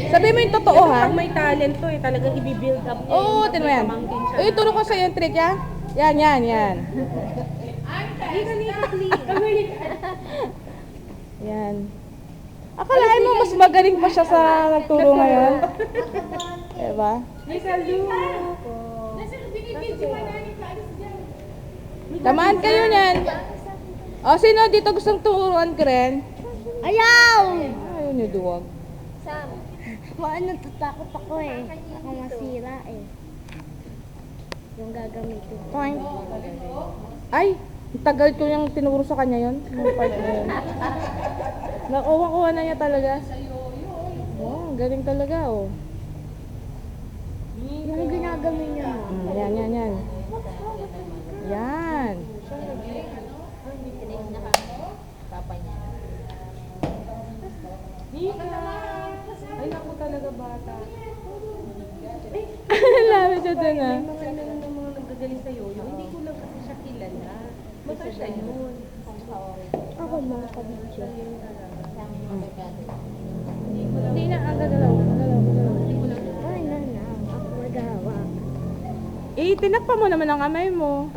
Sabi mo yung totoo ha. Pag may talent to eh, talagang i-build up niya. Oo, Pag tinan mo may yan. pamangkin siya. Uy, turo ko sa yung trick ya. Yan, yan, yan. Yan. Akalain mo mas magaling pa siya sa nagturo ngayon. Diba? May saludo. Tamaan kayo niyan. O, sino dito gustong turuan ka rin? Ayaw! Ayaw niyo duwag. Natatakot ako eh. Baka masira eh. Yung gagamitin. Point. Ay, tagal ko yung tinuro sa kanya yon. Yung part na yun. Nakuha-kuha na niya talaga. Wow, galing talaga oh. Yung ginagamit niya. Yan, yan, yan. Yan. Ay, naku talaga bata. Lami siya dun ah. Mga nagagaling sa yoyo, hindi ko lang kasi siya kilala. Basta siya yun. Ako mga kabidyo. Hindi na, ang gagalaw. Ay, nana. Ako magawa. Eh, tinakpa mo naman ang kamay mo.